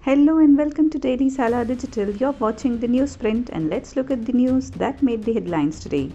Hello and welcome to Daily Salar Digital. You're watching the news print and let's look at the news that made the headlines today.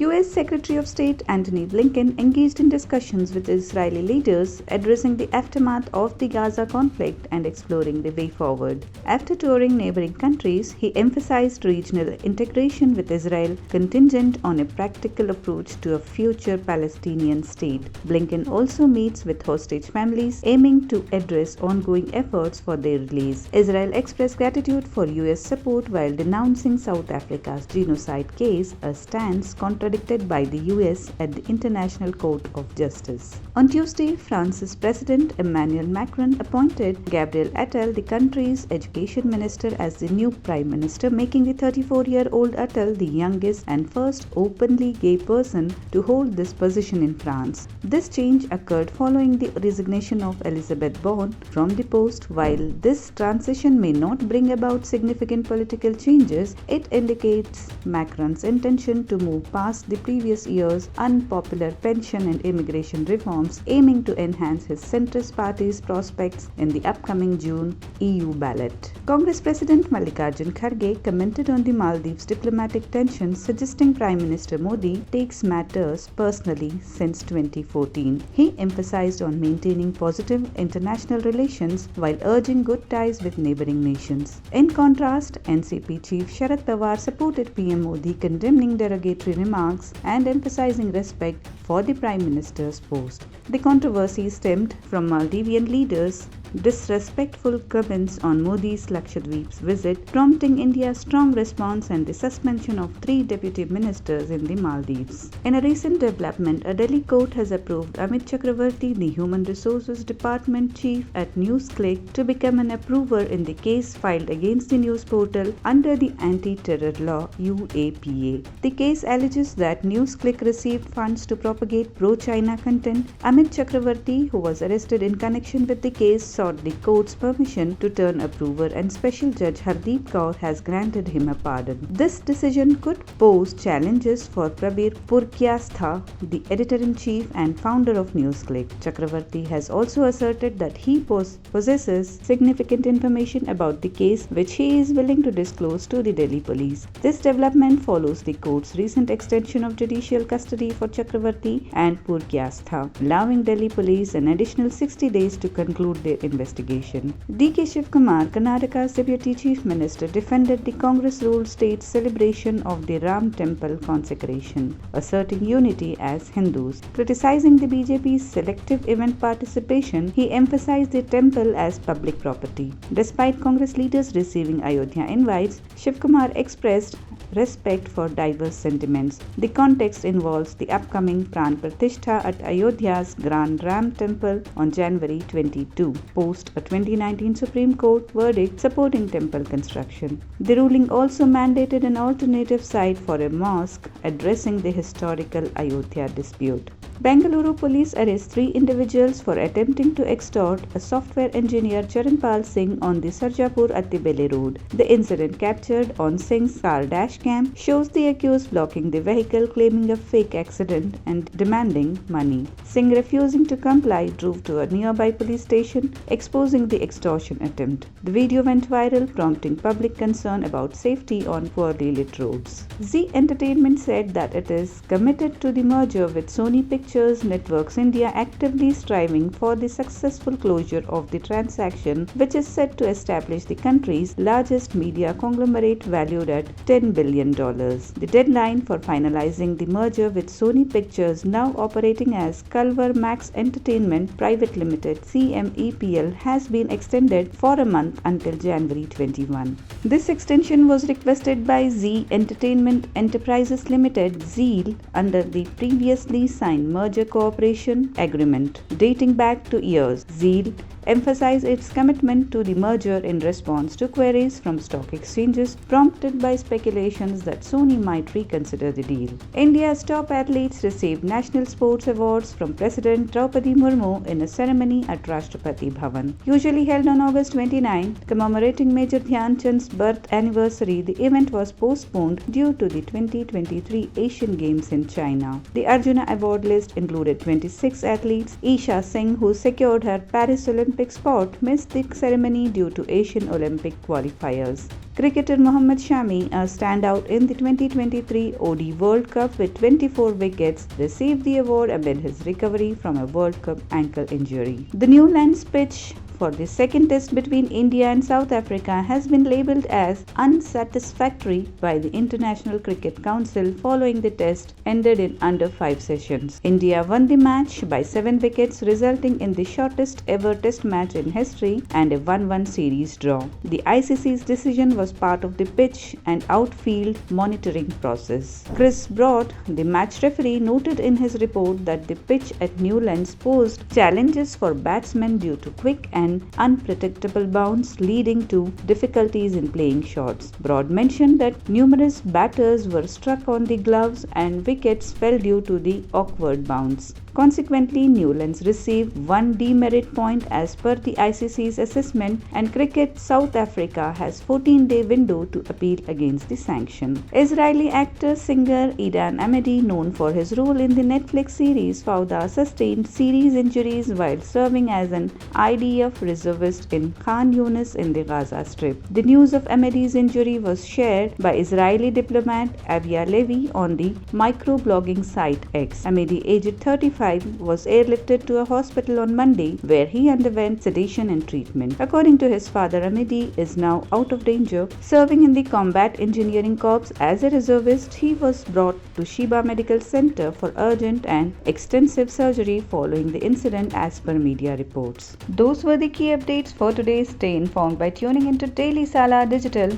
US Secretary of State Antony Blinken engaged in discussions with Israeli leaders addressing the aftermath of the Gaza conflict and exploring the way forward. After touring neighboring countries, he emphasized regional integration with Israel contingent on a practical approach to a future Palestinian state. Blinken also meets with hostage families aiming to address ongoing efforts for their release. Israel expressed gratitude for US support while denouncing South Africa's genocide case, a stance contradicted by the US at the International Court of Justice. On Tuesday, France's President Emmanuel Macron appointed Gabriel Attal, the country's education minister, as the new prime minister, making the 34-year-old Attal the youngest and first openly gay person to hold this position in France. This change occurred following the resignation of Elisabeth Borne from the post. While this transition may not bring about significant political changes, it indicates Macron's intention to move past the previous year's unpopular pension and immigration reforms, aiming to enhance his centrist party's prospects in the upcoming June EU ballot. Congress President Mallikarjun Kharge commented on the Maldives' diplomatic tensions, suggesting Prime Minister Modi takes matters personally since 2014. He emphasized on maintaining positive international relations while urging good ties with neighboring nations. In contrast, NCP Chief Sharad Pawar supported PM Modi, condemning derogatory remarks and emphasizing respect for the Prime Minister's post. The controversy stemmed from Maldivian leaders' disrespectful comments on Modi's Lakshadweep's visit, prompting India's strong response and the suspension of 3 deputy ministers in the Maldives. In a recent development, a Delhi court has approved Amit Chakravarti, the Human Resources Department chief at NewsClick, to become an approver in the case filed against the news portal under the Anti-Terror Law (UAPA). The case alleges that NewsClick received funds to propagate pro-China content. Amit Chakravarti, who was arrested in connection with the case, sought the court's permission to turn approver, and Special Judge Hardeep Kaur has granted him a pardon. This decision could pose challenges for Prabir Purkyastha, the editor-in-chief and founder of NewsClick. Chakravarti has also asserted that he possesses significant information about the case which he is willing to disclose to the Delhi police. This development follows the court's recent extension of judicial custody for Chakravarti and Purkyastha, allowing Delhi police an additional 60 days to conclude their investigation. D.K. Shivakumar, Karnataka's Deputy Chief Minister, defended the Congress-ruled state's celebration of the Ram Temple consecration, asserting unity as Hindus. Criticizing the BJP's selective event participation, he emphasized the temple as public property. Despite Congress leaders receiving Ayodhya invites, Shivakumar expressed respect for diverse sentiments. The context involves the upcoming Pran Pratishtha at Ayodhya's Grand Ram Temple on January 22, post a 2019 Supreme Court verdict supporting temple construction. The ruling also mandated an alternative site for a mosque addressing the historical Ayodhya dispute. Bengaluru police arrest 3 individuals for attempting to extort a software engineer Charanpal Singh on the Sarjapur Attibele road. The incident, captured on Singh's car dash cam, shows the accused blocking the vehicle, claiming a fake accident and demanding money. Singh, refusing to comply, drove to a nearby police station, exposing the extortion attempt. The video went viral, prompting public concern about safety on poorly lit roads. Zee Entertainment said that it is committed to the merger with Sony Pictures Networks India, actively striving for the successful closure of the transaction, which is set to establish the country's largest media conglomerate valued at $10 billion. The deadline for finalizing the merger with Sony Pictures, now operating as Culver Max Entertainment Private Limited (CMEPL), has been extended for a month until January 21. This extension was requested by Zee Entertainment Enterprises Limited (ZEAL) under the previously signed merger cooperation agreement dating back to years. ZEAL emphasized its commitment to the merger in response to queries from stock exchanges, prompted by speculations that Sony might reconsider the deal. India's top athletes received National Sports Awards from President Draupadi Murmu in a ceremony at Rashtrapati Bhavan. Usually held on August 29, commemorating Major Dhyan Chand's birth anniversary, the event was postponed due to the 2023 Asian Games in China. The Arjuna Award list included 26 athletes. Isha Singh, who secured her Paris Olympic Olympic sport, missed the ceremony due to Asian Olympic qualifiers. Cricketer Mohammad Shami, a standout in the 2023 ODI World Cup with 24 wickets, received the award amid his recovery from a World Cup ankle injury. The Newlands pitch for the second test between India and South Africa has been labelled as unsatisfactory by the International Cricket Council following the test ended in under 5 sessions. India won the match by 7 wickets, resulting in the shortest ever test match in history and a 1-1 series draw. The ICC's decision was part of the pitch and outfield monitoring process. Chris Broad, the match referee, noted in his report that the pitch at Newlands posed challenges for batsmen due to quick and unpredictable bounce, leading to difficulties in playing shots. Broad mentioned that numerous batters were struck on the gloves and wickets fell due to the awkward bounce. Consequently, Newlands received 1 demerit point as per the ICC's assessment, and Cricket South Africa has 14-day window to appeal against the sanction. Israeli actor-singer Edan Amedi, known for his role in the Netflix series Fauda, sustained serious injuries while serving as an IDF reservist in Khan Yunis in the Gaza Strip. The news of Amedi's injury was shared by Israeli diplomat Avia Levi on the microblogging site X. Amedi, aged 35, was airlifted to a hospital on Monday where he underwent sedation and treatment. According to his father, Amedi is now out of danger. Serving in the Combat Engineering Corps as a reservist, he was brought to Sheba Medical Center for urgent and extensive surgery following the incident as per media reports. Those were the key updates for today. Stay informed by tuning into Daily Salar Digital,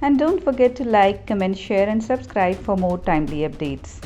and don't forget to like, comment, share and subscribe for more timely updates.